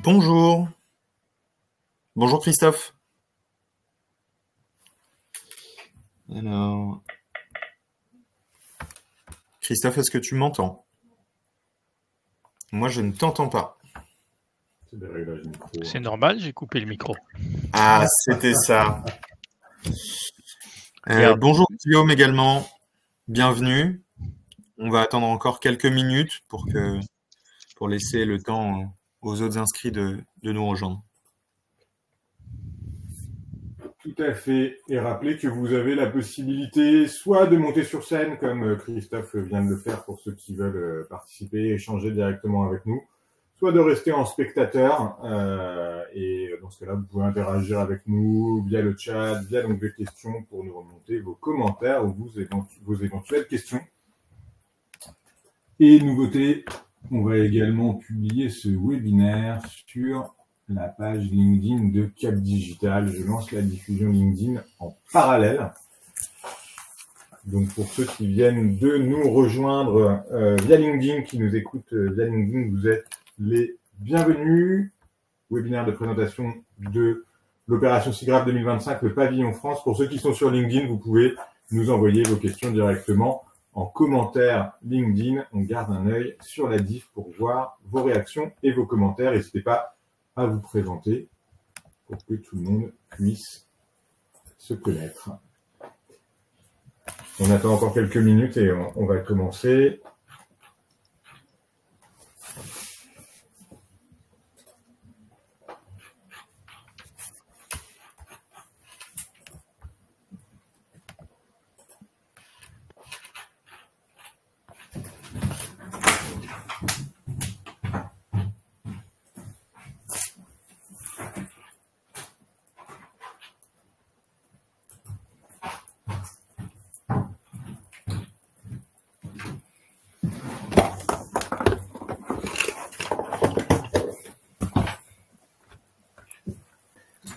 Bonjour. Bonjour Christophe. Alors, Christophe, est-ce que tu m'entends? Moi, je ne t'entends pas. C'est des réglages micro. C'est normal, j'ai coupé le micro. Ah, c'était ça. Regarde. Bonjour Guillaume également. Bienvenue. On va attendre encore quelques minutes pour laisser le temps aux autres inscrits de nous rejoindre. Tout à fait. Et rappelez que vous avez la possibilité soit de monter sur scène, comme Christophe vient de le faire pour ceux qui veulent participer et échanger directement avec nous, soit de rester en spectateur. Et dans ce cas-là, vous pouvez interagir avec nous via le chat, via l'onglet questions pour nous remonter vos commentaires ou vos éventuelles questions. Et nouveauté, on va également publier ce webinaire sur la page LinkedIn de Cap Digital. Je lance la diffusion LinkedIn en parallèle. Donc pour ceux qui viennent de nous rejoindre via LinkedIn, qui nous écoutent via LinkedIn, vous êtes les bienvenus. Webinaire de présentation de l'opération SIGRAPH 2025, le pavillon France. Pour ceux qui sont sur LinkedIn, vous pouvez nous envoyer vos questions directement en commentaire LinkedIn. On garde un œil sur la diff pour voir vos réactions et vos commentaires. N'hésitez pas à vous présenter pour que tout le monde puisse se connaître. On attend encore quelques minutes et on va commencer.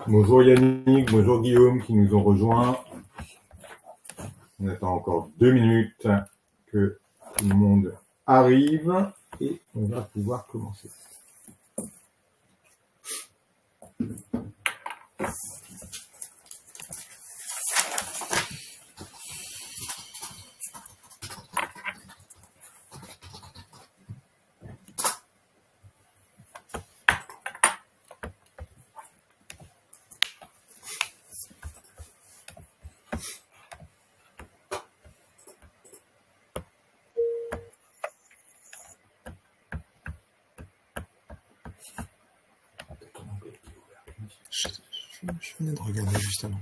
Bonjour Yannick, bonjour Guillaume qui nous ont rejoints. On attend encore 2 minutes que tout le monde arrive et on va pouvoir commencer. Je venais de regarder juste avant.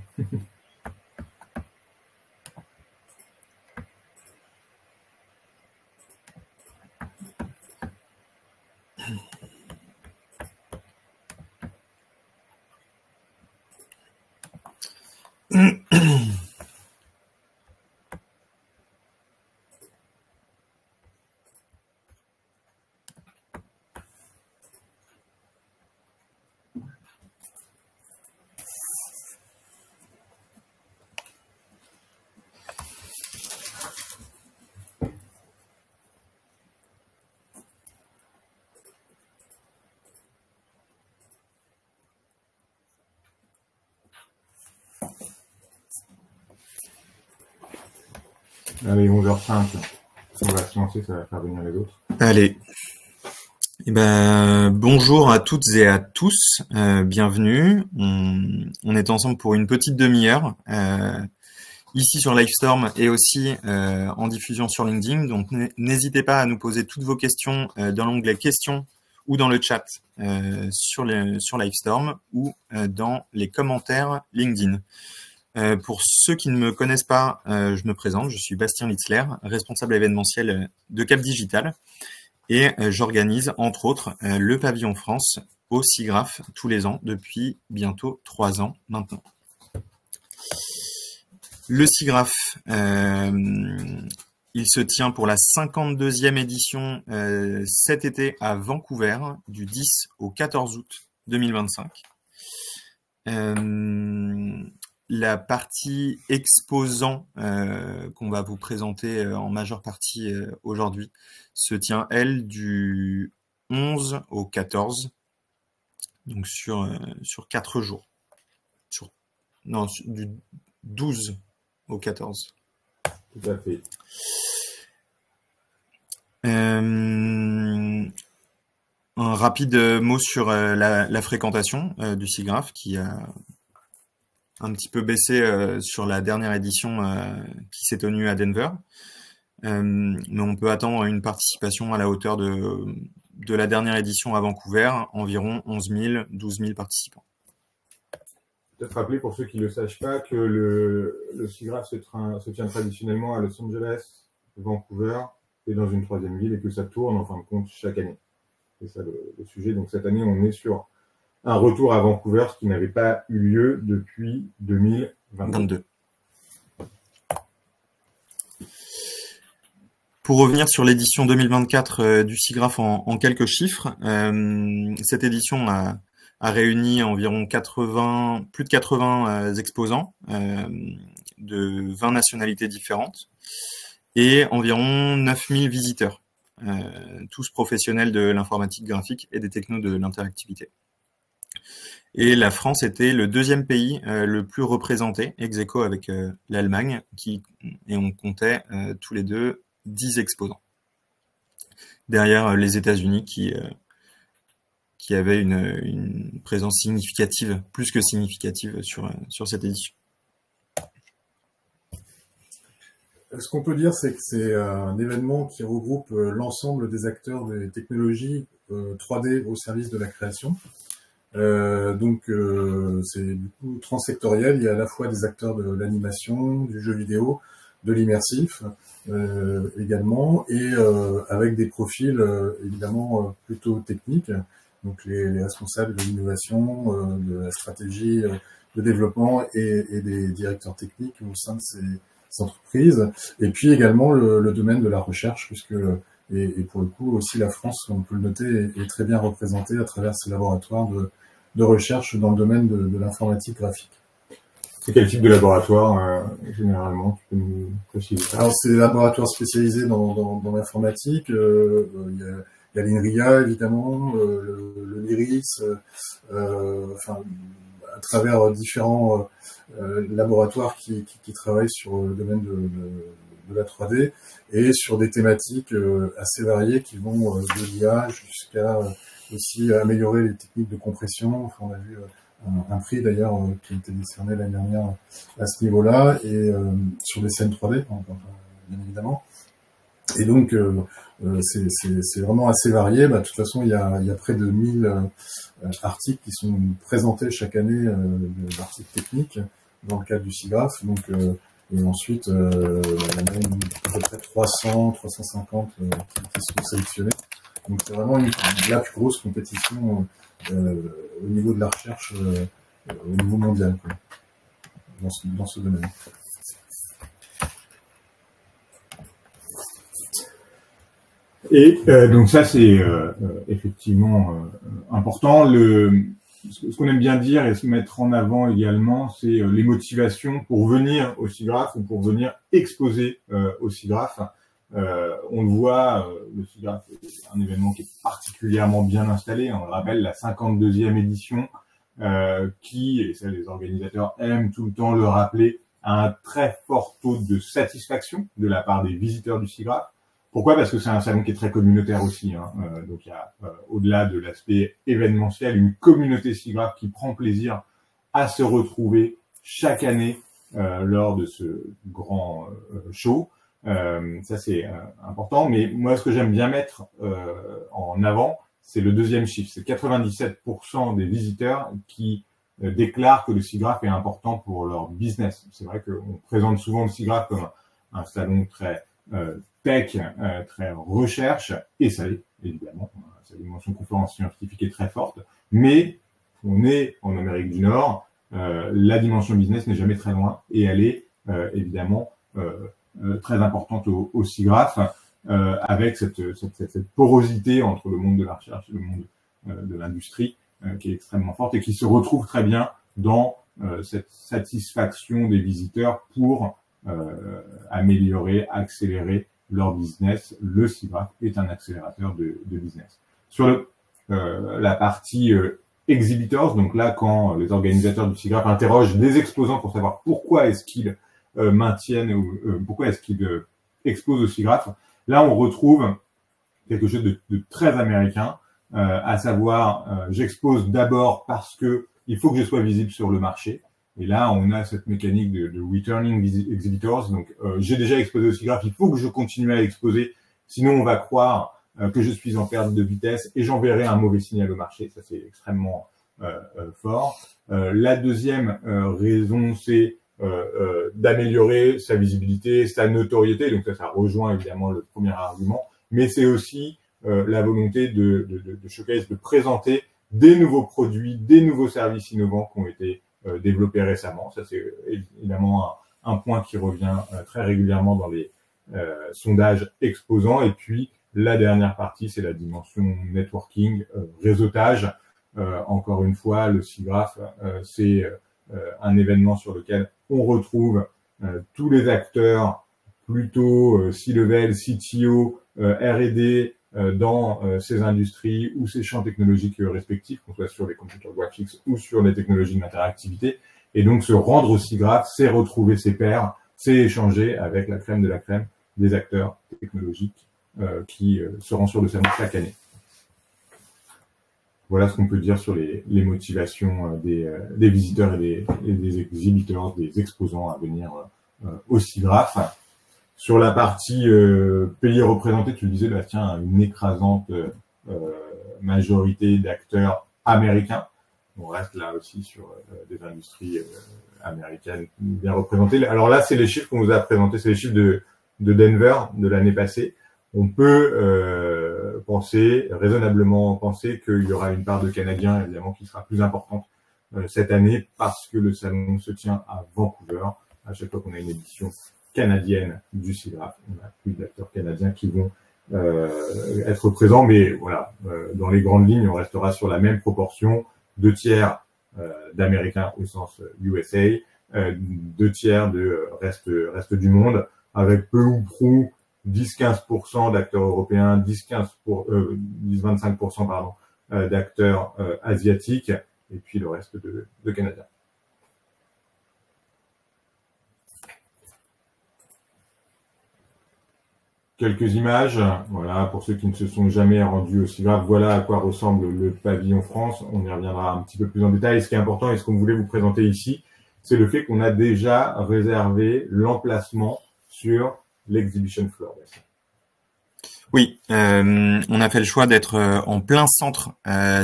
Allez, 11h05. On va se lancer, ça va faire venir les autres. Allez. Eh ben, bonjour à toutes et à tous. Bienvenue. On est ensemble pour une petite demi-heure. Ici sur Livestorm et aussi en diffusion sur LinkedIn. Donc n'hésitez pas à nous poser toutes vos questions dans l'onglet questions ou dans le chat sur Livestorm ou dans les commentaires LinkedIn. Pour ceux qui ne me connaissent pas, je me présente, je suis Bastien Litzler, responsable événementiel de Cap Digital et j'organise entre autres le pavillon France au SIGRAPH tous les ans depuis bientôt 3 ans maintenant. Le SIGRAPH, il se tient pour la 52e édition cet été à Vancouver, du 10 au 14 août 2025. La partie exposant qu'on va vous présenter en majeure partie aujourd'hui se tient, elle, du 11 au 14 donc sur 4 jours. Non, du 12 au 14. Tout à fait. Un rapide mot sur la fréquentation du SIGGRAPH qui a un petit peu baissé sur la dernière édition qui s'est tenue à Denver. Mais on peut attendre une participation à la hauteur de la dernière édition à Vancouver, environ 11 000, 12 000 participants. Peut-être rappeler pour ceux qui ne le sachent pas que le SIGGRAPH se tient traditionnellement à Los Angeles, Vancouver et dans une troisième ville et que ça tourne en fin de compte chaque année. C'est ça le sujet. Donc cette année, on est sur un retour à Vancouver, ce qui n'avait pas eu lieu depuis 2022. Pour revenir sur l'édition 2024 du SIGGRAPH en quelques chiffres, cette édition a réuni environ plus de 80 exposants de 20 nationalités différentes et environ 9000 visiteurs, tous professionnels de l'informatique graphique et des technos de l'interactivité. Et la France était le deuxième pays le plus représenté, ex aequo avec l'Allemagne, et on comptait tous les deux 10 exposants. Derrière les États-Unis qui avaient une présence significative, plus que significative sur cette édition. Ce qu'on peut dire, c'est que c'est un événement qui regroupe l'ensemble des acteurs des technologies 3D au service de la création. Donc c'est du coup transsectoriel. Il y a à la fois des acteurs de l'animation, du jeu vidéo, de l'immersif également, et avec des profils évidemment plutôt techniques. Donc les responsables de l'innovation, de la stratégie de développement et des directeurs techniques au sein de ces entreprises, et puis également le domaine de la recherche, puisque et pour le coup aussi la France, on peut le noter, est très bien représentée à travers ses laboratoires de recherche dans le domaine de l'informatique graphique. C'est quel type de laboratoire généralement, tu peux nous préciser ça? Alors c'est des laboratoires spécialisés dans l'informatique. Il y a l'INRIA évidemment, le LIRIS, enfin à travers différents laboratoires qui travaillent sur le domaine de la 3D et sur des thématiques assez variées qui vont de l'IA jusqu'à aussi améliorer les techniques de compression. Enfin, on a vu un prix d'ailleurs qui a été décerné l'année dernière à ce niveau-là, et sur des scènes 3D, bien évidemment. Et donc c'est vraiment assez varié. De toute façon, il y a près de 1000 articles qui sont présentés chaque année, d'articles techniques dans le cadre du SIGGRAPH. Donc et ensuite il y en a à peu près 300, 350 qui sont sélectionnés. Donc c'est vraiment la plus grosse compétition au niveau de la recherche au niveau mondial, quoi, dans ce domaine. Et donc ça c'est effectivement important. Ce qu'on aime bien dire et se mettre en avant également, c'est les motivations pour venir au SIGGRAPH ou pour venir exposer au SIGGRAPH. On le voit, le SIGGRAPH est un événement qui est particulièrement bien installé. On le rappelle, la 52e édition, qui, et ça les organisateurs aiment tout le temps le rappeler, a un très fort taux de satisfaction de la part des visiteurs du SIGGRAPH. Pourquoi? Parce que c'est un salon qui est très communautaire aussi. Donc il y a, au-delà de l'aspect événementiel, une communauté SIGGRAPH qui prend plaisir à se retrouver chaque année lors de ce grand show. Ça c'est important, mais moi ce que j'aime bien mettre en avant, c'est le deuxième chiffre. C'est 97% des visiteurs qui déclarent que le SIGGRAPH est important pour leur business. C'est vrai qu'on présente souvent le SIGGRAPH comme un salon très tech, très recherche, et ça l'est évidemment. Sa dimension conférence scientifique est très forte, mais on est en Amérique du Nord, la dimension business n'est jamais très loin, et elle est évidemment très importante au SIGGRAPH, avec cette porosité entre le monde de la recherche et le monde de l'industrie qui est extrêmement forte et qui se retrouve très bien dans cette satisfaction des visiteurs pour améliorer, accélérer leur business. Le SIGGRAPH est un accélérateur de business. Sur la partie exhibitors. Donc là, quand les organisateurs du SIGGRAPH interrogent des exposants pour savoir pourquoi est-ce qu'ils maintiennent ou pourquoi est-ce qu'ils exposent au SIGGRAPH, là on retrouve quelque chose de très américain, à savoir j'expose d'abord parce que il faut que je sois visible sur le marché. Et là, on a cette mécanique de returning exhibitors. Donc, j'ai déjà exposé au SIGGRAPH, il faut que je continue à exposer, sinon on va croire que je suis en perte de vitesse et j'enverrai un mauvais signal au marché. Ça, c'est extrêmement fort. La deuxième raison, c'est d'améliorer sa visibilité, sa notoriété. Donc ça rejoint évidemment le premier argument, mais c'est aussi la volonté de Showcase de présenter des nouveaux produits, des nouveaux services innovants qui ont été développés récemment. Ça, c'est évidemment un point qui revient très régulièrement dans les sondages exposants. Et puis, la dernière partie, c'est la dimension networking, réseautage. Encore une fois, le SIGGRAPH, c'est un événement sur lequel on retrouve tous les acteurs plutôt C-level, CTO, R&D dans ces industries ou ces champs technologiques respectifs, qu'on soit sur les computer graphics ou sur les technologies de l'interactivité. Et donc, se rendre au SIGGRAPH, c'est retrouver ses pairs, c'est échanger avec la crème de la crème des acteurs technologiques qui seront sur le salon chaque année. Voilà ce qu'on peut dire sur les motivations des visiteurs et des exhibiteurs, des exposants à venir au SIGGRAPH. Sur la partie pays représentés, tu le disais, Bastien, une écrasante majorité d'acteurs américains. On reste là aussi sur des industries américaines bien représentées. Alors là, c'est les chiffres qu'on vous a présentés, c'est les chiffres de Denver de l'année passée. On peut raisonnablement penser qu'il y aura une part de Canadiens, évidemment, qui sera plus importante cette année parce que le salon se tient à Vancouver. À chaque fois qu'on a une édition canadienne du SIGGRAPH, on a plus d'acteurs canadiens qui vont être présents, mais voilà, dans les grandes lignes, on restera sur la même proportion, 2 tiers d'Américains au sens USA, 2 tiers de reste du monde, avec peu ou prou 10-15% d'acteurs européens, 10-25% pardon, d'acteurs asiatiques, et puis le reste de Canadiens. Quelques images, voilà, pour ceux qui ne se sont jamais rendus au SIGGRAPH, voilà à quoi ressemble le pavillon France. On y reviendra un petit peu plus en détail. Ce qui est important et ce qu'on voulait vous présenter ici, c'est le fait qu'on a déjà réservé l'emplacement sur l'exhibition floor. Oui, on a fait le choix d'être en plein centre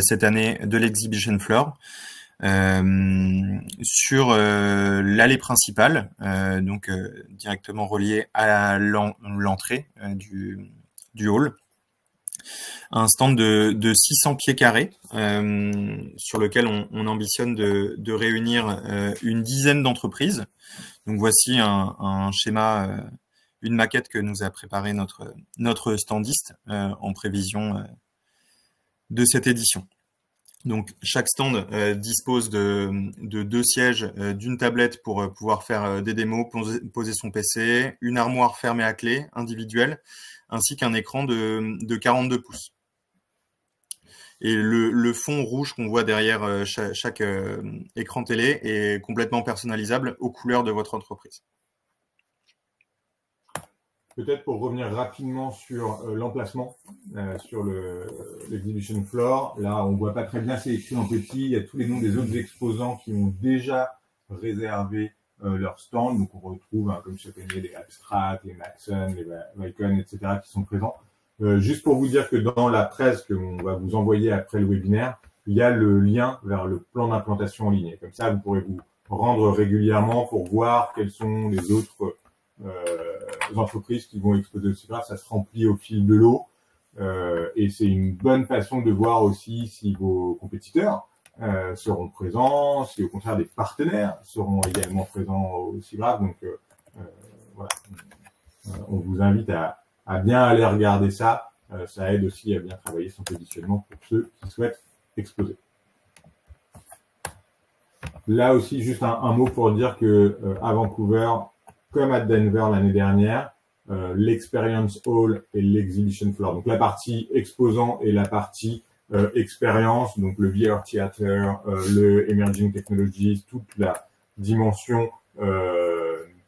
cette année de l'exhibition floor. Sur l'allée principale, donc directement reliée à l'entrée du hall. Un stand de 600 pieds carrés sur lequel on ambitionne de réunir une dizaine d'entreprises. Donc voici un schéma, une maquette que nous a préparé notre standiste en prévision de cette édition. Donc, chaque stand dispose de 2 sièges, d'une tablette pour pouvoir faire des démos, poser son PC, une armoire fermée à clé individuelle, ainsi qu'un écran de 42 pouces. Et le fond rouge qu'on voit derrière chaque écran télé est complètement personnalisable aux couleurs de votre entreprise. Peut-être pour revenir rapidement sur l'emplacement, sur l'exhibition floor. Là, on ne voit pas très bien, c'est écrit en petit. Il y a tous les noms des autres exposants qui ont déjà réservé leur stand. Donc, on retrouve, comme chaque année, les Abstract, les Maxon, les Vicon, etc. qui sont présents. Juste pour vous dire que dans la presse qu'on va vous envoyer après le webinaire, il y a le lien vers le plan d'implantation en ligne. Comme ça, vous pourrez vous rendre régulièrement pour voir quels sont les autres entreprises qui vont exposer au SIGGRAPH. Ça se remplit au fil de l'eau et c'est une bonne façon de voir aussi si vos compétiteurs seront présents, si au contraire des partenaires seront également présents au SIGGRAPH. Donc voilà, on vous invite à bien aller regarder ça. Ça aide aussi à bien travailler son positionnement pour ceux qui souhaitent exposer. Là aussi, juste un mot pour dire que à Vancouver, comme à Denver l'année dernière, l'experience hall et l'exhibition floor, donc la partie exposant et la partie expérience, donc le VR Theater, le Emerging Technologies, toute la dimension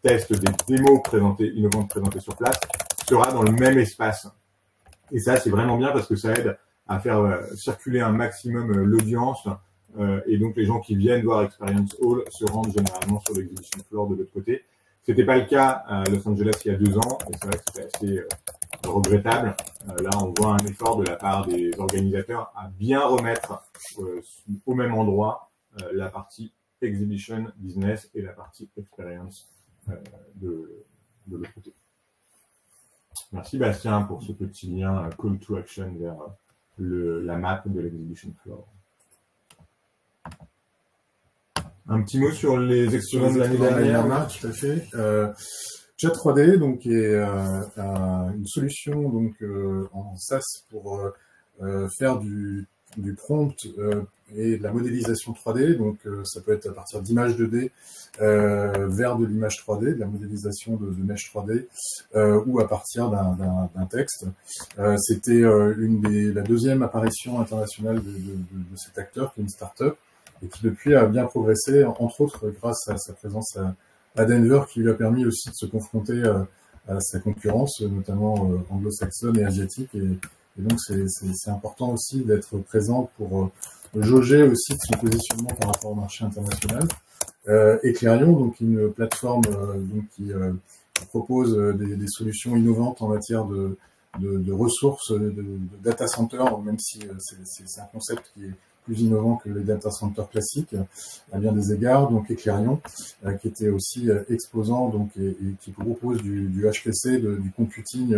test des démos innovantes présentées sur place, sera dans le même espace. Et ça, c'est vraiment bien parce que ça aide à faire circuler un maximum l'audience. Et donc, les gens qui viennent voir Experience Hall se rendent généralement sur l'exhibition floor de l'autre côté. C'était pas le cas à Los Angeles il y a 2 ans. Et c'est vrai que c'était assez regrettable. Là, on voit un effort de la part des organisateurs à bien remettre au même endroit la partie Exhibition Business et la partie Experience de l'autre côté. Merci Bastien pour ce petit lien call to action vers la map de l'exhibition floor. Un petit mot sur les exposants de l'année dernière. Tout à fait. Chat 3D, donc, est une solution donc en SaaS pour faire du prompt et de la modélisation 3D. Donc, ça peut être à partir d'images 2D vers de l'image 3D, de la modélisation de mesh 3D, ou à partir d'un texte. C'était la deuxième apparition internationale de cet acteur, qui est une start-up, et qui depuis a bien progressé, entre autres grâce à sa présence à Denver, qui lui a permis aussi de se confronter à sa concurrence, notamment anglo-saxonne et asiatique. Et donc c'est important aussi d'être présent pour jauger aussi de son positionnement par rapport au marché international. Eclairion, donc une plateforme qui propose des solutions innovantes en matière de ressources, de data center, même si c'est un concept qui est plus innovant que les data centers classiques à bien des égards. Donc Eclairion, qui était aussi exposant donc et qui propose du HPC, du computing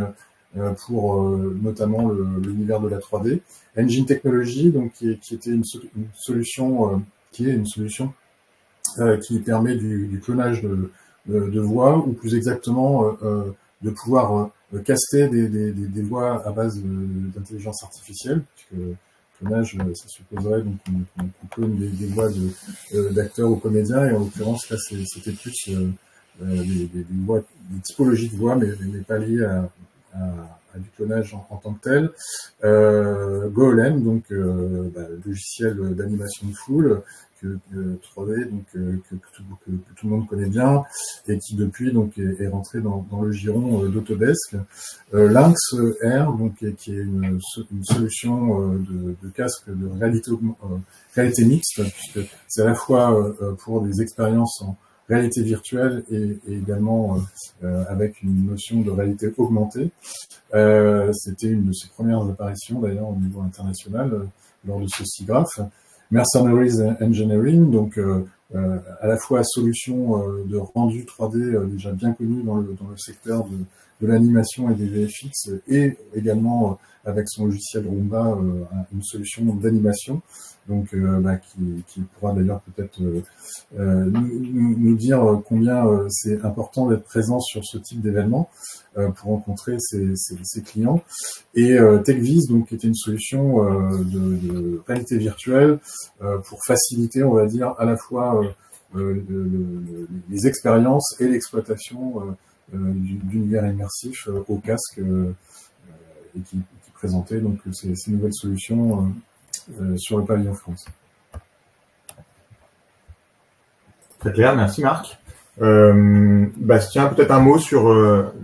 pour notamment l'univers de la 3D. Engine Technology, donc qui était une solution qui permet du clonage de voix, ou plus exactement de pouvoir caster des voix à base d'intelligence artificielle, puisque clonage, ça supposerait donc qu'on clone des voix d'acteurs ou comédiens, et en l'occurrence là c'était plus des typologies de voix, mais pas liées à du clonage en tant que tel. Golem, donc logiciel d'animation de foule, 3D, donc que tout le monde connaît bien, et qui depuis donc est rentré dans le giron d'Autodesk. Lynx Air, donc qui est une solution de casque de réalité mixte, puisque c'est à la fois pour des expériences en réalité virtuelle et également avec une notion de réalité augmentée. C'était une de ses premières apparitions d'ailleurs au niveau international lors de ce SIGGRAPH. Mercenaries Engineering, donc à la fois solution de rendu 3D déjà bien connu dans le secteur de l'animation et des VFX, et également avec son logiciel Roomba, une solution d'animation, donc qui pourra d'ailleurs peut-être nous dire combien c'est important d'être présent sur ce type d'événement pour rencontrer ses clients. Et TechViz, donc qui était une solution de réalité virtuelle pour faciliter, on va dire, à la fois les expériences et l'exploitation d'univers immersif au casque, et qui présentait donc ces nouvelles solutions sur le pavillon France. Très clair, merci Marc. Bastien, peut-être un mot sur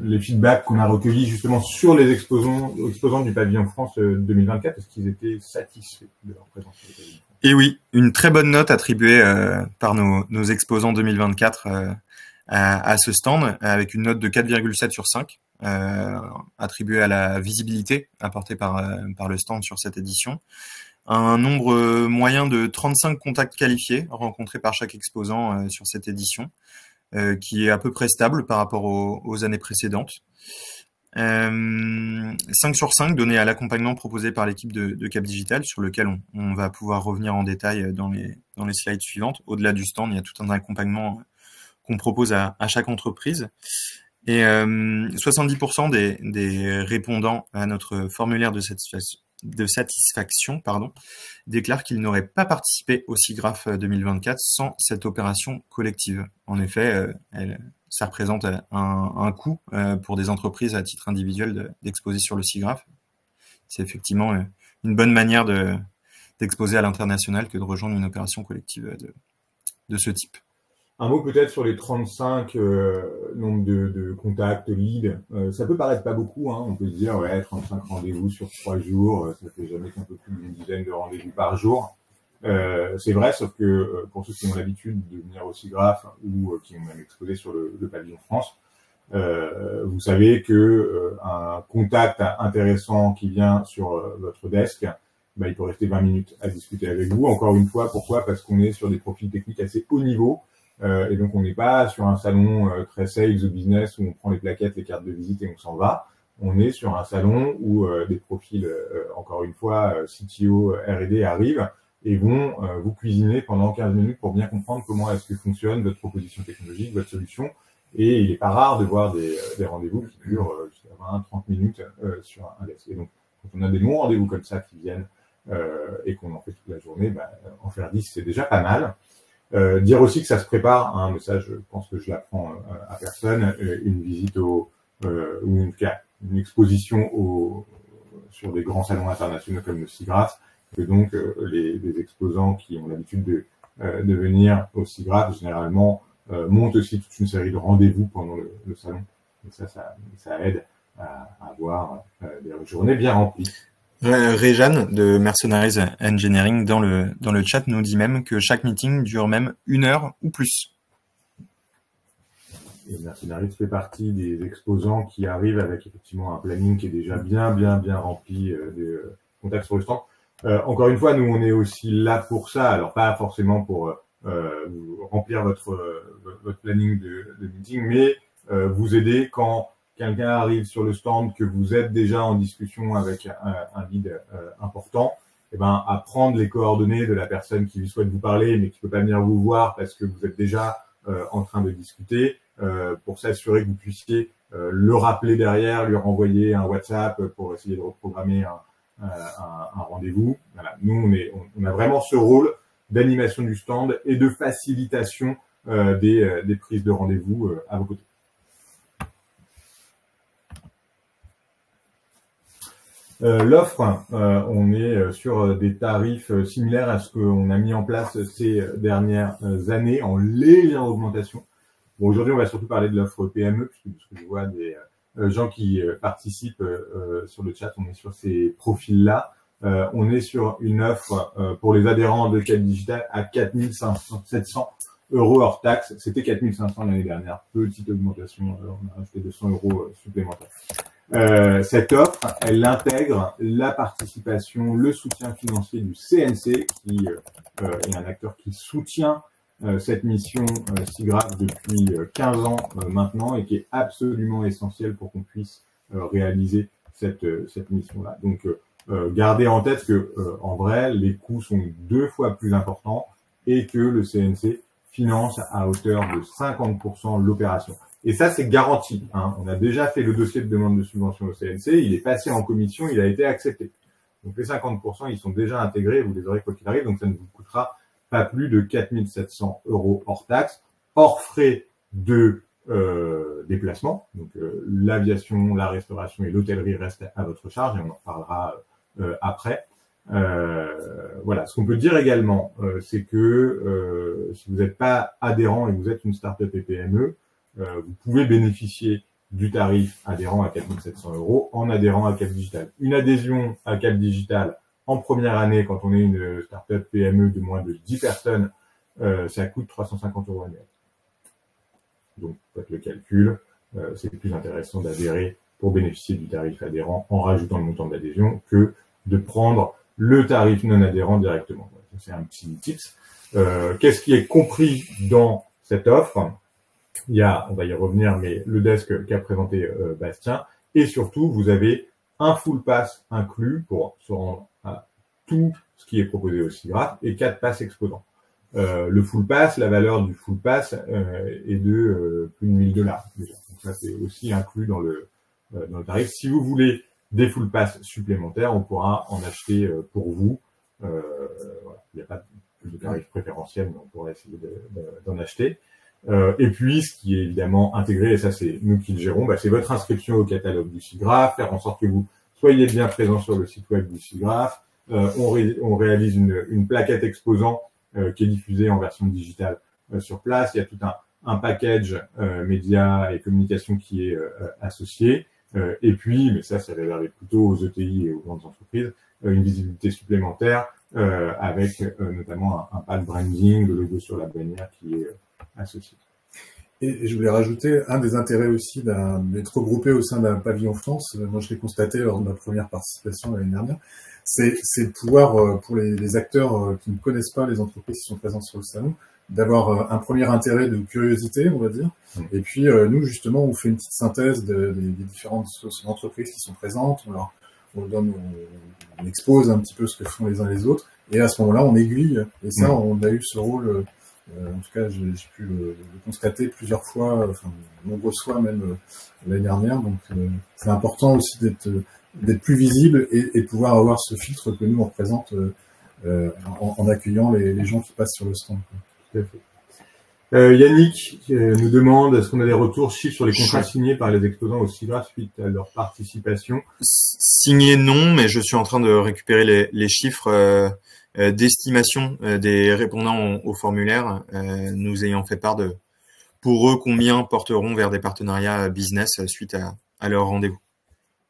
les feedbacks qu'on a recueillis justement sur les exposants du pavillon France 2024. Est-ce qu'ils étaient satisfaits de leur présence sur le pavillon? Et oui, une très bonne note attribuée par nos exposants 2024 à ce stand, avec une note de 4,7 sur 5, attribuée à la visibilité apportée par le stand sur cette édition. Un nombre moyen de 35 contacts qualifiés rencontrés par chaque exposant sur cette édition, qui est à peu près stable par rapport aux années précédentes. 5 sur 5 donnés à l'accompagnement proposé par l'équipe de Cap Digital, sur lequel on va pouvoir revenir en détail dans les slides suivantes. Au-delà du stand, il y a tout un accompagnement qu'on propose à chaque entreprise. Et 70% des répondants à notre formulaire de satisfaction déclarent qu'ils n'auraient pas participé au SIGGRAPH 2024 sans cette opération collective. En effet, ça représente un coût pour des entreprises à titre individuel d'exposer sur le SIGGRAPH. C'est effectivement une bonne manière d'exposer à l'international que de rejoindre une opération collective de ce type. Un mot peut-être sur les 35 nombres de contacts, leads. Ça peut paraître pas beaucoup, hein. On peut se dire, ouais, 35 rendez-vous sur 3 jours, ça fait jamais qu'un peu plus d'une dizaine de rendez-vous par jour. C'est vrai, sauf que pour ceux qui ont l'habitude de venir au SIGGRAPH ou qui ont même exposé sur le pavillon France, vous savez que un contact intéressant qui vient sur votre desk, bah, il peut rester 20 minutes à discuter avec vous. Encore une fois, pourquoi? Parce qu'on est sur des profils techniques assez haut niveau. Et donc on n'est pas sur un salon très sales ou business où on prend les plaquettes, les cartes de visite et on s'en va. On est sur un salon où des profils, encore une fois, CTO, R&D arrivent et vont vous cuisiner pendant 15 minutes pour bien comprendre comment est-ce que fonctionne votre proposition technologique, votre solution. Et il n'est pas rare de voir des rendez-vous qui durent jusqu'à 20-30 minutes sur un desk. Et donc quand on a des longs rendez-vous comme ça qui viennent et qu'on en fait toute la journée, bah, en faire 10, c'est déjà pas mal. Dire aussi que ça se prépare, hein, mais ça je pense que je l'apprends à personne, une visite ou une exposition sur des grands salons internationaux comme le SIGGRAPH, que donc les exposants qui ont l'habitude de venir au SIGGRAPH généralement montent aussi toute une série de rendez-vous pendant le salon, et ça aide à avoir des journées bien remplies. Réjeanne de Mercenaries Engineering dans le chat nous dit même que chaque meeting dure même 1 heure ou plus. Et Mercenaries fait partie des exposants qui arrivent avec effectivement un planning qui est déjà bien rempli de contacts sur le stand. Encore une fois, nous on est aussi là pour ça, alors pas forcément pour remplir votre planning de meeting, mais vous aider quand quelqu'un arrive sur le stand, que vous êtes déjà en discussion avec un lead important, et ben, à prendre les coordonnées de la personne qui souhaite vous parler, mais qui peut pas venir vous voir parce que vous êtes déjà en train de discuter, pour s'assurer que vous puissiez le rappeler derrière, lui renvoyer un WhatsApp pour essayer de reprogrammer un rendez-vous. Voilà. Nous, on a vraiment ce rôle d'animation du stand et de facilitation des prises de rendez-vous à vos côtés. L'offre, on est sur des tarifs similaires à ce qu'on a mis en place ces dernières années en légère augmentation. Bon, aujourd'hui, on va surtout parler de l'offre PME, puisque je vois des gens qui participent sur le chat, on est sur ces profils-là. On est sur une offre pour les adhérents de Cap Digital à 4 700 € hors taxe. C'était 4 500 l'année dernière. Petite augmentation, on a rajouté 200 € supplémentaires. Cette offre, elle intègre la participation, le soutien financier du CNC, qui est un acteur qui soutient cette mission SIGGRAPH depuis 15 ans maintenant et qui est absolument essentielle pour qu'on puisse réaliser cette mission-là. Donc, gardez en tête que en vrai, les coûts sont 2 fois plus importants et que le CNC finance à hauteur de 50% l'opération. Et ça, c'est garanti, hein. On a déjà fait le dossier de demande de subvention au CNC, il est passé en commission, il a été accepté. Donc les 50%, ils sont déjà intégrés, vous les aurez quoi qu'il arrive, donc ça ne vous coûtera pas plus de 4 700 € hors taxe, hors frais de déplacement. Donc l'aviation, la restauration et l'hôtellerie restent à votre charge, et on en reparlera après. Voilà. Ce qu'on peut dire également, c'est que si vous n'êtes pas adhérent et que vous êtes une start-up et PME, vous pouvez bénéficier du tarif adhérent à 4 700 € en adhérant à Cap Digital. Une adhésion à Cap Digital en première année, quand on est une start-up PME de moins de 10 personnes, ça coûte 350 € annuels. Donc, faites le calcul, c'est plus intéressant d'adhérer pour bénéficier du tarif adhérent en rajoutant le montant d'adhésion que de prendre le tarif non adhérent directement. C'est un petit tips. Qu'est-ce qui est compris dans cette offre? Il y a, on va y revenir, mais le desk qu'a présenté Bastien, et surtout, vous avez un full pass inclus pour se rendre à tout ce qui est proposé au SIGGRAPH et 4 passes exposants. Le full pass, la valeur du full pass est de plus de 1 000 $. Déjà. Donc ça, c'est aussi inclus dans le tarif. Si vous voulez des full pass supplémentaires, on pourra en acheter pour vous. Voilà. Il n'y a pas de tarif préférentiel, mais on pourra essayer d'en acheter. Et puis, ce qui est évidemment intégré, et ça c'est nous qui le gérons, c'est votre inscription au catalogue du SIGGRAPH, faire en sorte que vous soyez bien présent sur le site web du SIGGRAPH, on réalise une plaquette exposant qui est diffusée en version digitale sur place. Il y a tout un package médias et communication qui est associé. Et puis, mais ça réservé plutôt aux ETI et aux grandes entreprises, une visibilité supplémentaire avec notamment un pack branding, le logo sur la bannière qui est associé. Et je voulais rajouter un des intérêts aussi d'être regroupé au sein d'un pavillon France. Moi, je l'ai constaté lors de ma première participation l'année dernière. C'est de pouvoir, pour les acteurs qui ne connaissent pas les entreprises qui sont présentes sur le salon, d'avoir un premier intérêt de curiosité, on va dire. Et puis, nous, justement, on fait une petite synthèse des différentes entreprises qui sont présentes. On expose un petit peu ce que font les uns les autres. Et à ce moment-là, on aiguille. Et ça, on a eu ce rôle, en tout cas, j'ai pu le constater plusieurs fois, enfin, nombreuses fois même l'année dernière. Donc, c'est important aussi d'être plus visible et pouvoir avoir ce filtre que nous, on représente en accueillant les gens qui passent sur le stand. Tout à fait. Yannick nous demande est-ce qu'on a des retours chiffres sur les contrats signés par les exposants au SIGGRAPH suite à leur participation? Signés non, mais je suis en train de récupérer les chiffres d'estimation des répondants au formulaire, nous ayant fait part de, pour eux, combien porteront vers des partenariats business suite à leur rendez-vous.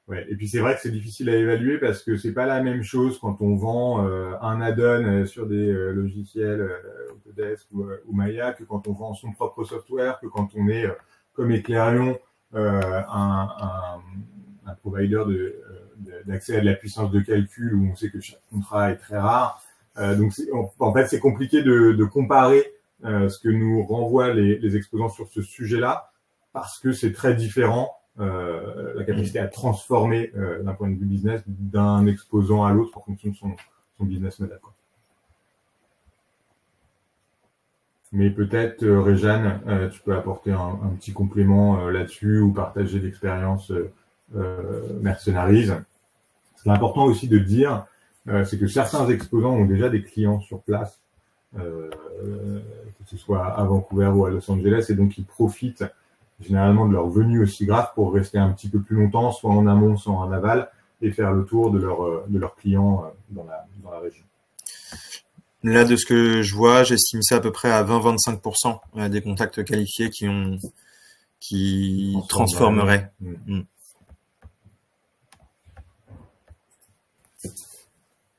Ouais, et puis c'est vrai que c'est difficile à évaluer parce que c'est pas la même chose quand on vend un add-on sur des logiciels Autodesk ou Maya que quand on vend son propre software, que quand on est comme Eclairion un provider d'accès à de la puissance de calcul où on sait que chaque contrat est très rare. Donc en fait c'est compliqué de comparer ce que nous renvoient les exposants sur ce sujet-là parce que c'est très différent. La capacité à transformer d'un point de vue business d'un exposant à l'autre en fonction de son business model, quoi. Mais peut-être, Réjeanne, tu peux apporter un petit complément là-dessus ou partager l'expérience Mercenaries. Ce qui est important aussi de dire, c'est que certains exposants ont déjà des clients sur place, que ce soit à Vancouver ou à Los Angeles, et donc ils profitent généralement de leur venue au SIGGRAPH pour rester un petit peu plus longtemps, soit en amont, soit en aval, et faire le tour de leurs clients dans la région. Là, de ce que je vois, j'estime ça à peu près à 20-25% des contacts qualifiés qui transformeraient.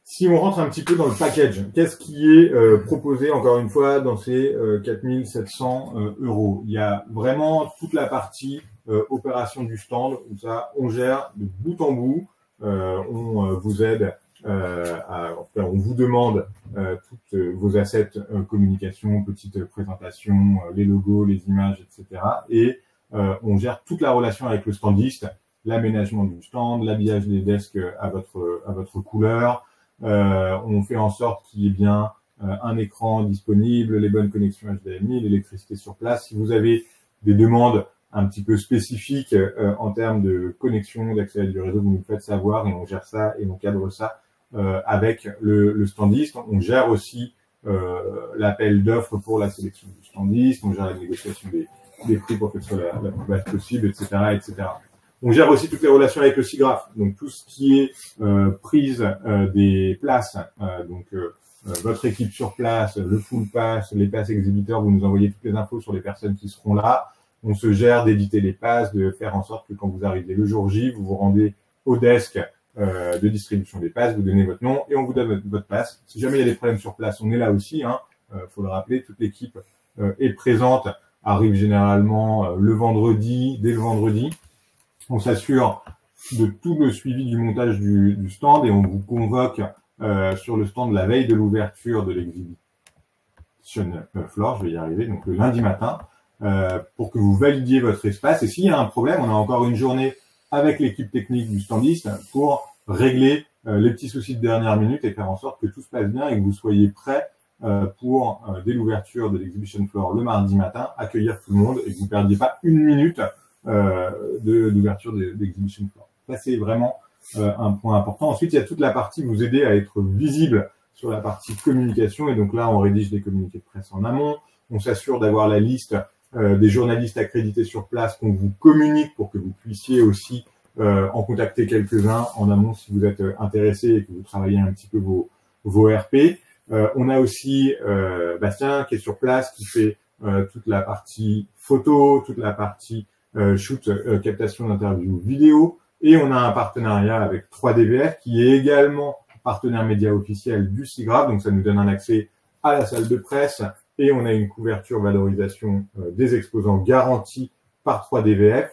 Si on rentre un petit peu dans le package, qu'est-ce qui est proposé, encore une fois, dans ces 4 700 €? Il y a vraiment toute la partie opération du stand, où ça, on gère de bout en bout, on vous aide, on vous demande toutes vos assets communication, petites présentations, les logos, les images, etc. Et on gère toute la relation avec le standiste, l'aménagement du stand, l'habillage des desks à votre couleur. On fait en sorte qu'il y ait bien un écran disponible, les bonnes connexions HDMI, l'électricité sur place. Si vous avez des demandes un petit peu spécifiques en termes de connexion, d'accès à du réseau, vous nous faites savoir et on gère ça et on cadre ça avec le standiste. On gère aussi l'appel d'offres pour la sélection du standiste, on gère la négociation des prix pour que ce soit la plus basse possible, etc., etc. On gère aussi toutes les relations avec le SIGGRAPH, donc tout ce qui est prise des places, votre équipe sur place, le full pass, les passes exhibiteurs, vous nous envoyez toutes les infos sur les personnes qui seront là. On se gère d'éditer les passes, de faire en sorte que quand vous arrivez le jour J, vous vous rendez au desk de distribution des passes, vous donnez votre nom et on vous donne votre passe. Si jamais il y a des problèmes sur place, on est là aussi, faut le rappeler, toute l'équipe est présente, arrive généralement dès le vendredi. On s'assure de tout le suivi du montage du stand et on vous convoque sur le stand la veille de l'ouverture de l'exhibition floor, je vais y arriver, donc le lundi matin, pour que vous validiez votre espace. Et s'il y a un problème, on a encore une journée avec l'équipe technique du standiste pour régler les petits soucis de dernière minute et faire en sorte que tout se passe bien et que vous soyez prêts pour, dès l'ouverture de l'exhibition floor le mardi matin, accueillir tout le monde et que vous ne perdiez pas une minute d'ouverture d'exhibition floor. Ça, c'est vraiment un point important. Ensuite, il y a toute la partie vous aider à être visible sur la partie communication. Et donc là, on rédige des communiqués de presse en amont. On s'assure d'avoir la liste des journalistes accrédités sur place qu'on vous communique pour que vous puissiez aussi en contacter quelques-uns en amont si vous êtes intéressé et que vous travaillez un petit peu vos RP. On a aussi Bastien qui est sur place, qui fait toute la partie photo, toute la partie shoot, captation d'interviews vidéo. Et on a un partenariat avec 3DVF qui est également partenaire média officiel du SIGGRAPH. Donc ça nous donne un accès à la salle de presse et on a une couverture valorisation des exposants garantie par 3DVF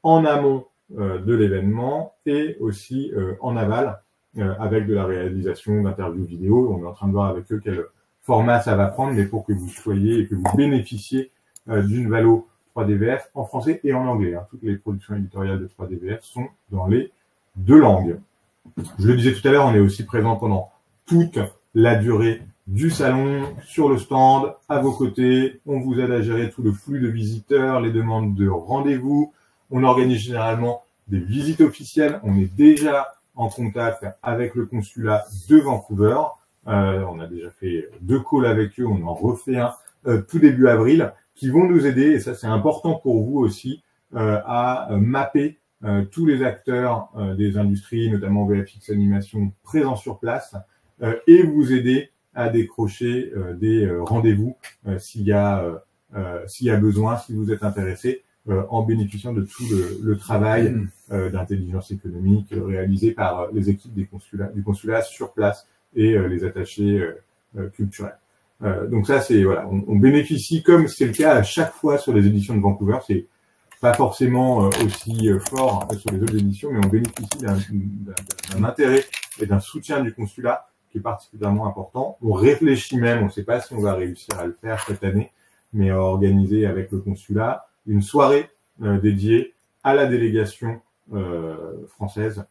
en amont de l'événement et aussi en aval avec de la réalisation d'interviews vidéo. On est en train de voir avec eux quel format ça va prendre, mais pour que vous soyez et que vous bénéficiez d'une valo 3DVF en français et en anglais. Hein. Toutes les productions éditoriales de 3DVF sont dans les deux langues. Je le disais tout à l'heure, on est aussi présent pendant toute la durée du salon, sur le stand, à vos côtés. On vous aide à gérer tout le flux de visiteurs, les demandes de rendez-vous. On organise généralement des visites officielles. On est déjà en contact avec le consulat de Vancouver. On a déjà fait 2 calls avec eux. On en refait un tout début avril qui vont nous aider, et ça c'est important pour vous aussi, à mapper tous les acteurs des industries, notamment VFX Animation, présents sur place, et vous aider à décrocher des rendez-vous s'il y a besoin, si vous êtes intéressé, en bénéficiant de tout le travail d'intelligence économique réalisé par les équipes du consulat sur place et les attachés culturels. Donc ça, c'est voilà, on bénéficie, comme c'est le cas à chaque fois sur les éditions de Vancouver, c'est pas forcément aussi fort sur les autres éditions, mais on bénéficie d'un intérêt et d'un soutien du consulat qui est particulièrement important. On réfléchit même, on ne sait pas si on va réussir à le faire cette année, mais à organiser avec le consulat une soirée dédiée à la délégation française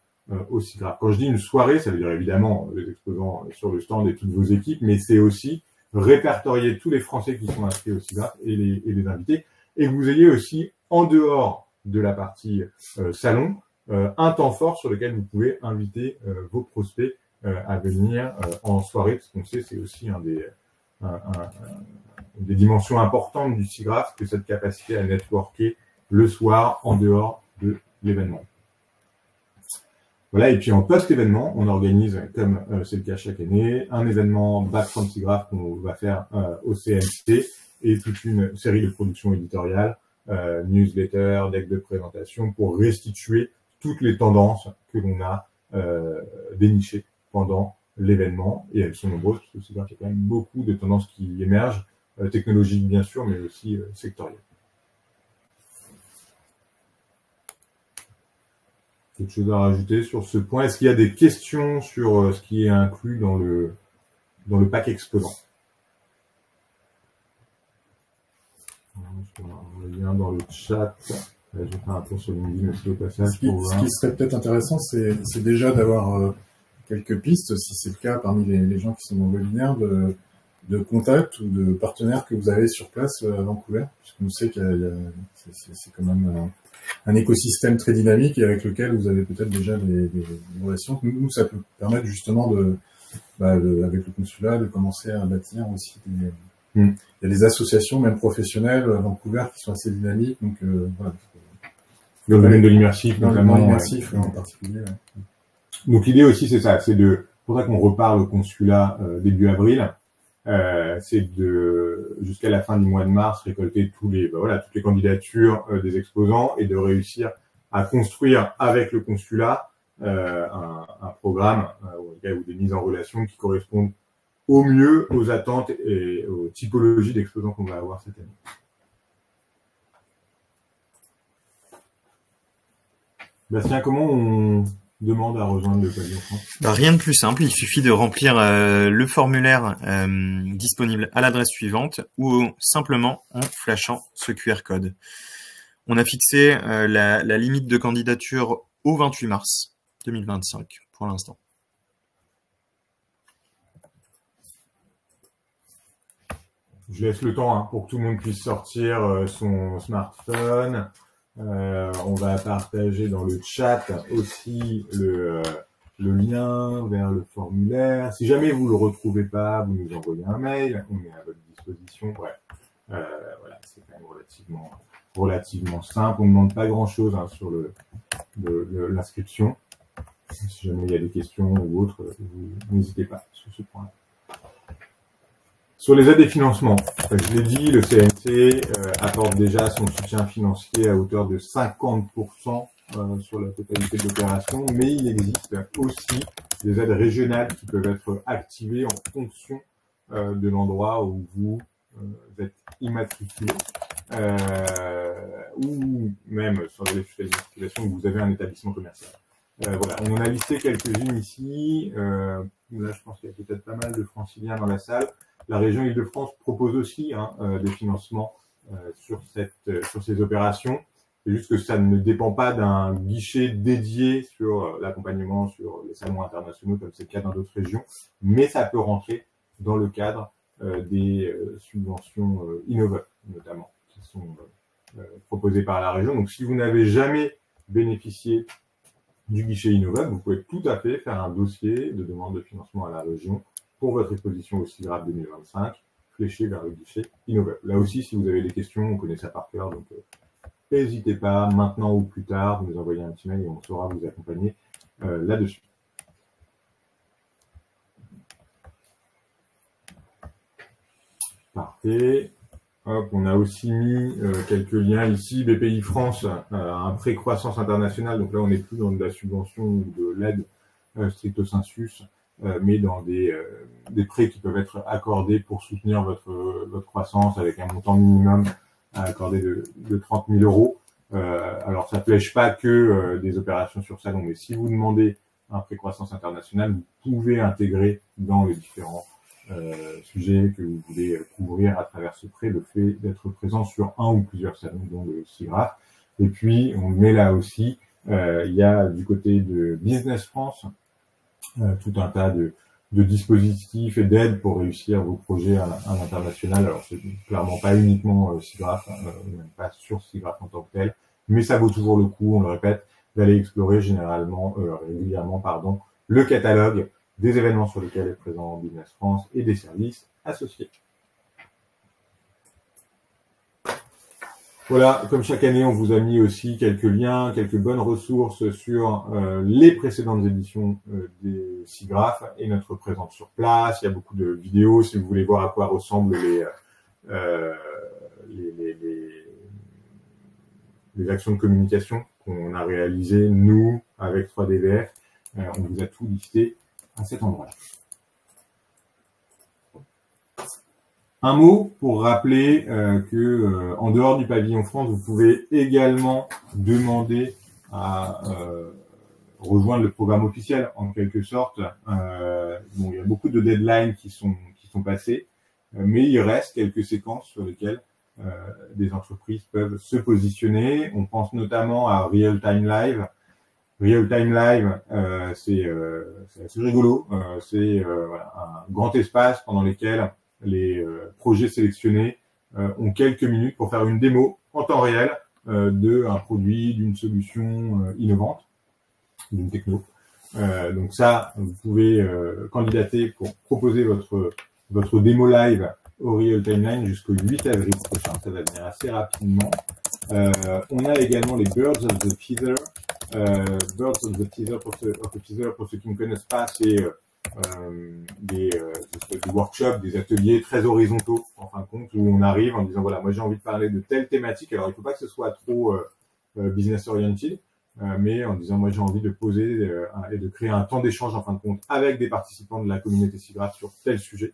au SIGGRAPH. Quand je dis une soirée, ça veut dire évidemment les exposants sur le stand et toutes vos équipes, mais c'est aussi répertorier tous les Français qui sont inscrits au SIGGRAPH et les invités, et que vous ayez aussi, en dehors de la partie salon, un temps fort sur lequel vous pouvez inviter vos prospects à venir en soirée, parce qu'on sait c'est aussi des dimensions importantes du SIGGRAPH, que cette capacité à networker le soir en dehors de l'événement. Voilà, et puis en post-événement, on organise, comme c'est le cas chaque année, un événement Back from SIGGRAPH qu'on va faire au CNC et toute une série de productions éditoriales, newsletter, deck de présentation pour restituer toutes les tendances que l'on a dénichées pendant l'événement. Et elles sont nombreuses, parce que SIGGRAPH, il y a quand même beaucoup de tendances qui émergent, technologiques bien sûr, mais aussi sectorielles. Quelque chose à rajouter sur ce point? Est-ce qu'il y a des questions sur ce qui est inclus dans le pack exposant? Je reviens dans le chat. Je vais faire un tour sur LinkedIn aussi au passage. Ce qui serait peut-être intéressant, c'est déjà d'avoir quelques pistes, si c'est le cas parmi les gens qui sont dans le webinaire, de contacts ou de partenaires que vous avez sur place à Vancouver, puisqu'on sait qu'il c'est quand même un écosystème très dynamique et avec lequel vous avez peut-être déjà des relations. Nous, ça peut permettre justement avec le consulat, de commencer à bâtir aussi il y a des associations, même professionnelles, à Vancouver, qui sont assez dynamiques. Donc, voilà. Dans le domaine de l'immersif, notamment. Dans l'immersif, en particulier. Ouais. Donc, l'idée aussi, c'est ça. C'est pour ça qu'on reparle au consulat début avril. C'est jusqu'à la fin du mois de mars, récolter toutes les candidatures des exposants et de réussir à construire avec le consulat un programme ou des mises en relation qui correspondent au mieux aux attentes et aux typologies d'exposants qu'on va avoir cette année. Bastien, comment on demande à rejoindre le pavillon France? Rien de plus simple, il suffit de remplir le formulaire disponible à l'adresse suivante ou simplement en flashant ce QR code. On a fixé la limite de candidature au 28 mars 2025 pour l'instant. Je laisse le temps pour que tout le monde puisse sortir son smartphone. On va partager dans le chat aussi le lien vers le formulaire. Si jamais vous ne le retrouvez pas, vous nous envoyez un mail. On est à votre disposition. Voilà, c'est quand même relativement simple. On ne demande pas grand-chose hein, sur l'inscription. Si jamais il y a des questions ou autres, n'hésitez pas sur ce point-là. Sur les aides et financements, je l'ai dit, le CNC apporte déjà son soutien financier à hauteur de 50% sur la totalité de l'opération, mais il existe aussi des aides régionales qui peuvent être activées en fonction de l'endroit où vous êtes immatriculé, ou même sur les immatriculations où vous avez un établissement commercial. Voilà, on en a listé quelques-unes ici. Là, je pense qu'il y a peut-être pas mal de franciliens dans la salle. La région Île-de-France propose aussi des financements sur ces opérations. C'est juste que ça ne dépend pas d'un guichet dédié sur l'accompagnement sur les salons internationaux comme c'est le cas dans d'autres régions, mais ça peut rentrer dans le cadre des subventions Innova, notamment, qui sont proposées par la région. Donc, si vous n'avez jamais bénéficié du guichet Innova, vous pouvez tout à fait faire un dossier de demande de financement à la région pour votre exposition au SIGGRAPH 2025, fléché vers le guichet Innova. Là aussi, si vous avez des questions, on connaît ça par cœur, donc n'hésitez pas, maintenant ou plus tard, vous nous envoyez un petit mail et on saura vous accompagner là-dessus. Parfait. Hop, on a aussi mis quelques liens ici. BPI France, un prêt croissance internationale. Donc là, on n'est plus dans de la subvention ou de l'aide stricto sensus, mais dans des prêts qui peuvent être accordés pour soutenir votre croissance avec un montant minimum à accorder de 30 000 euros. Alors, ça ne flèche pas que des opérations sur salon, mais si vous demandez un prêt croissance internationale, vous pouvez intégrer dans les différents sujets que vous voulez couvrir à travers ce prêt le fait d'être présent sur un ou plusieurs salons, dont le SIGGRAPH. Et puis, on met là aussi, il y a du côté de Business France tout un tas de dispositifs et d'aides pour réussir vos projets à l'international. Alors, c'est clairement pas uniquement SIGGRAPH, même pas sur SIGGRAPH en tant que tel, mais ça vaut toujours le coup, on le répète, d'aller explorer régulièrement, le catalogue des événements sur lesquels est présent Business France et des services associés. Voilà, comme chaque année, on vous a mis aussi quelques liens, quelques bonnes ressources sur les précédentes éditions des SIGGRAPH et notre présence sur place. Il y a beaucoup de vidéos si vous voulez voir à quoi ressemblent les actions de communication qu'on a réalisées, nous, avec 3DVF. On vous a tout listé à cet endroit-là. Un mot pour rappeler que en dehors du pavillon France, vous pouvez également demander à rejoindre le programme officiel en quelque sorte. Bon, il y a beaucoup de deadlines qui sont passées, mais il reste quelques séquences sur lesquelles des entreprises peuvent se positionner. On pense notamment à Real Time Live. Real Time Live, c'est assez rigolo. C'est un grand espace pendant lequel les projets sélectionnés ont quelques minutes pour faire une démo en temps réel d'un produit, d'une solution innovante, d'une techno. Donc ça, vous pouvez candidater pour proposer votre démo live au Real Timeline jusqu'au 8 avril prochain. Ça va venir assez rapidement. On a également les Birds of the Feather. Birds of the Feather, pour ceux qui ne connaissent pas, c'est des workshops, des ateliers très horizontaux, en fin de compte, où on arrive en disant, voilà, moi j'ai envie de parler de telle thématique. Alors, il ne faut pas que ce soit trop business oriented, mais en disant, moi j'ai envie de poser et de créer un temps d'échange, en fin de compte, avec des participants de la communauté SIGGRAPH sur tel sujet.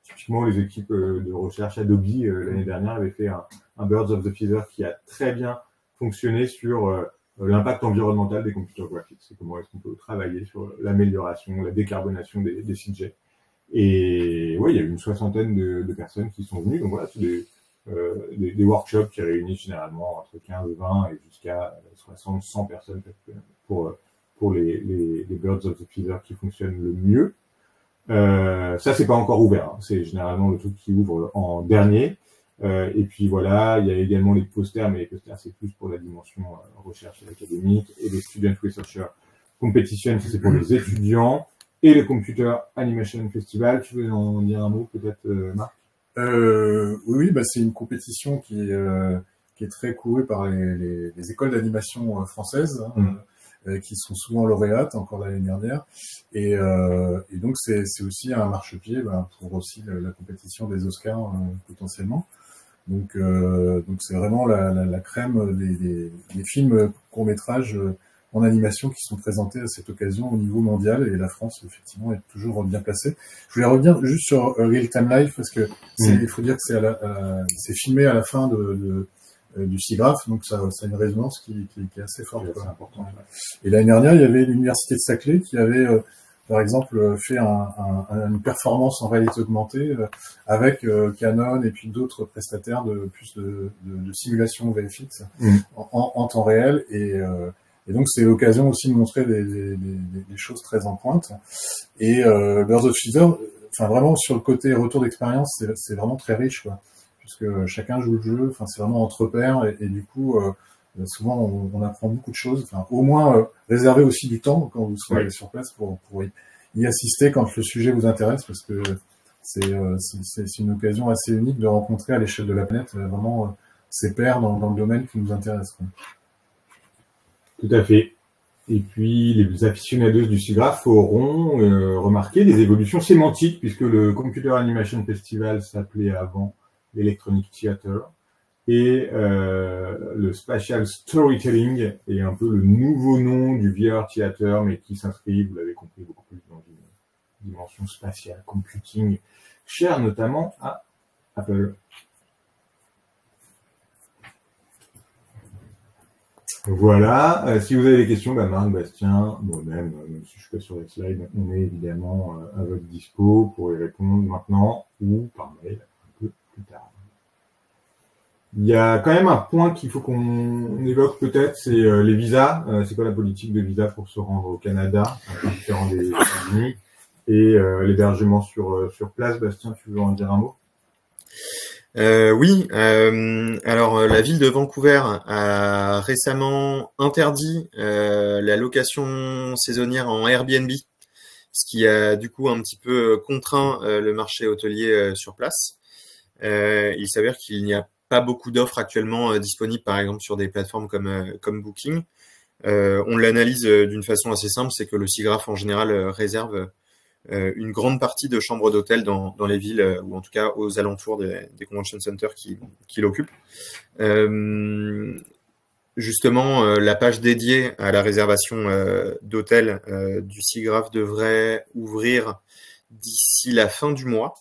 Typiquement, les équipes de recherche Adobe l'année dernière avaient fait un Birds of the Feather qui a très bien fonctionné sur l'impact environnemental des computers graphiques. C'est comment est-ce qu'on peut travailler sur l'amélioration, la décarbonation des sujets. Et oui, il y a eu une soixantaine de personnes qui sont venues. Donc voilà, c'est des workshops qui réunissent généralement entre 15, 20 et jusqu'à 60, 100 personnes pour les Birds of the Feather qui fonctionnent le mieux. Ça, c'est pas encore ouvert. Hein. C'est généralement le truc qui ouvre en dernier. Et puis voilà, il y a également les posters, mais les posters, c'est plus pour la dimension recherche académique. Et les Student Researcher Competition, c'est pour les étudiants. Et le Computer Animation Festival. Tu veux en dire un mot, peut-être, Marc? Oui, bah, c'est une compétition qui qui est très couru par les écoles d'animation françaises, hein, qui sont souvent lauréates, encore l'année dernière. Et donc, c'est aussi un marchepied pour aussi la compétition des Oscars potentiellement. Donc c'est vraiment la crème des films courts-métrages en animation qui sont présentés à cette occasion au niveau mondial, et la France, effectivement, est toujours bien placée. Je voulais revenir juste sur Real Time Life, parce que il faut dire que c'est filmé à la fin du SIGGRAPH, donc ça a une résonance qui est assez forte. C'est important. Et l'année dernière, il y avait l'université de Saclay qui avait, par exemple, fait une performance en réalité augmentée avec Canon et puis d'autres prestataires de simulation VFX en temps réel, et donc c'est l'occasion aussi de montrer des choses très en pointe. Et Birds of Feather, enfin vraiment sur le côté retour d'expérience, c'est vraiment très riche, quoi, puisque chacun joue le jeu. Enfin, c'est vraiment entre pairs, et du coup souvent on apprend beaucoup de choses. Enfin, au moins réservez aussi du temps quand vous serez sur place pour y assister quand le sujet vous intéresse, parce que c'est une occasion assez unique de rencontrer à l'échelle de la planète vraiment ses pairs dans le domaine qui nous intéresse, quoi. Tout à fait. Et puis, les aficionados du SIGGRAPH auront remarqué des évolutions sémantiques, puisque le Computer Animation Festival s'appelait avant l'Electronic Theater, et le Spatial Storytelling est un peu le nouveau nom du VR Theater, mais qui s'inscrit, vous l'avez compris, beaucoup plus dans une dimension spatiale, computing, chère notamment à Apple. Voilà, si vous avez des questions, Marc, Bastien, moi-même, même si je suis pas sur les slides, on est évidemment à votre dispo pour y répondre maintenant ou par mail un peu plus tard. Il y a quand même un point qu'il faut qu'on évoque peut-être, c'est les visas. C'est quoi la politique de visa pour se rendre au Canada, différent des États-Unis, et l'hébergement sur place. Bastien, tu veux en dire un mot? Oui, alors la ville de Vancouver a récemment interdit la location saisonnière en Airbnb, ce qui a du coup un petit peu contraint le marché hôtelier sur place. Il s'avère qu'il n'y a pas beaucoup d'offres actuellement disponibles, par exemple sur des plateformes comme Booking. On l'analyse d'une façon assez simple, c'est que le SIGGRAPH en général réserve une grande partie de chambres d'hôtel dans les villes, ou en tout cas aux alentours des convention centers qui l'occupent. Justement, la page dédiée à la réservation d'hôtels du SIGGRAPH devrait ouvrir d'ici la fin du mois.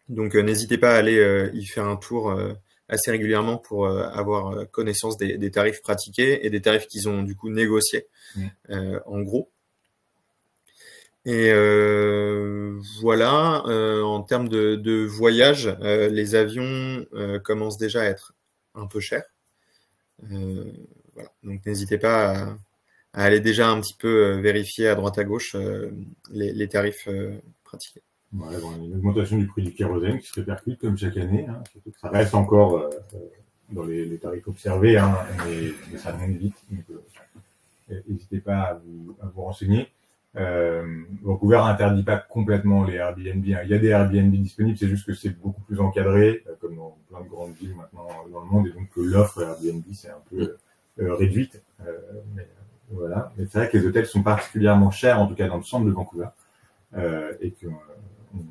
Donc n'hésitez pas à aller y faire un tour assez régulièrement pour avoir connaissance des tarifs pratiqués et des tarifs qu'ils ont du coup négociés en gros. Et voilà, en termes de voyage, les avions commencent déjà à être un peu chers. Voilà. Donc n'hésitez pas à aller déjà un petit peu vérifier à droite à gauche les tarifs pratiqués. Ouais, une augmentation du prix du kérosène qui se répercute comme chaque année, hein. Surtout que ça reste encore dans les tarifs observés, hein, mais ça monte vite. Donc, n'hésitez pas à vous renseigner. Vancouver n'interdit pas complètement les Airbnb, hein. Il y a des Airbnb disponibles, c'est juste que c'est beaucoup plus encadré, comme dans plein de grandes villes maintenant dans le monde, et donc l'offre Airbnb c'est un peu réduite. Voilà. Mais c'est vrai que les hôtels sont particulièrement chers, en tout cas dans le centre de Vancouver, et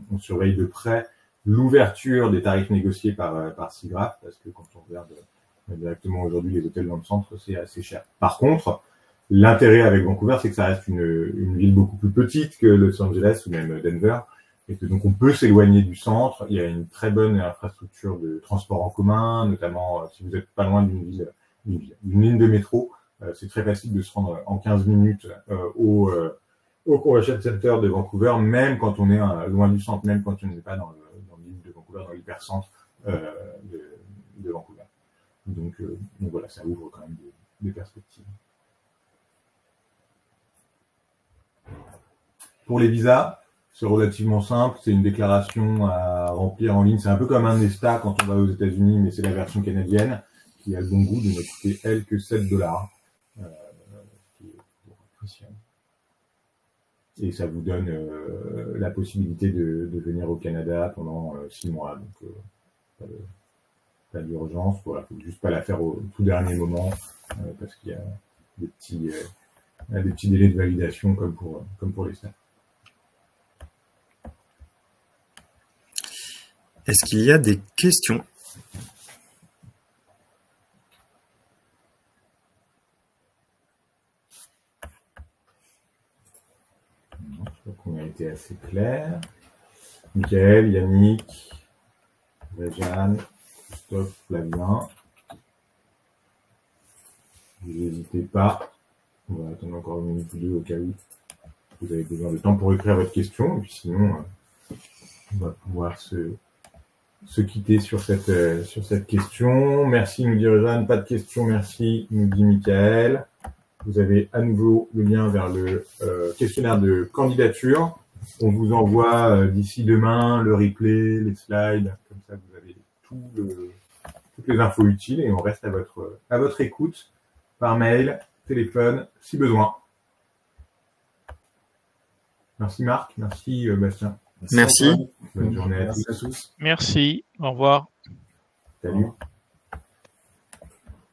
qu'on surveille de près l'ouverture des tarifs négociés par SIGGRAPH, parce que quand on regarde directement aujourd'hui les hôtels dans le centre, c'est assez cher. Par contre, l'intérêt avec Vancouver, c'est que ça reste une ville beaucoup plus petite que Los Angeles ou même Denver, et que donc on peut s'éloigner du centre. Il y a une très bonne infrastructure de transport en commun, notamment si vous êtes pas loin d'une ligne de métro, c'est très facile de se rendre en 15 minutes au Convention Center de Vancouver, même quand on est loin du centre, même quand on n'est pas dans l'île de Vancouver, dans l'hypercentre de Vancouver. Donc voilà, ça ouvre quand même des perspectives. Pour les visas, c'est relativement simple, c'est une déclaration à remplir en ligne. C'est un peu comme un ESTA quand on va aux États-Unis, mais c'est la version canadienne qui a le bon goût de ne coûter elle que $7. Et ça vous donne la possibilité de venir au Canada pendant 6 mois. Donc pas d'urgence. Voilà, faut juste pas la faire au tout dernier moment parce qu'il y a des petits délais de validation comme pour les stages. Est-ce qu'il y a des questions? Non, je crois qu'on a été assez clair. Michael, Yannick, Jeanne, Christophe, Flavien. N'hésitez pas. On va attendre encore une minute ou deux au cas où vous avez besoin de temps pour écrire votre question. Et puis sinon, on va pouvoir se quitter sur cette question. Merci, nous dit Jeanne. Pas de questions, merci, nous dit Michael. Vous avez à nouveau le lien vers le questionnaire de candidature. On vous envoie d'ici demain le replay, les slides. Comme ça, vous avez toutes les infos utiles et on reste à votre écoute par mail, téléphone, si besoin. Merci Marc, merci Bastien. Merci. Bonne journée à tous. Merci, au revoir. Salut.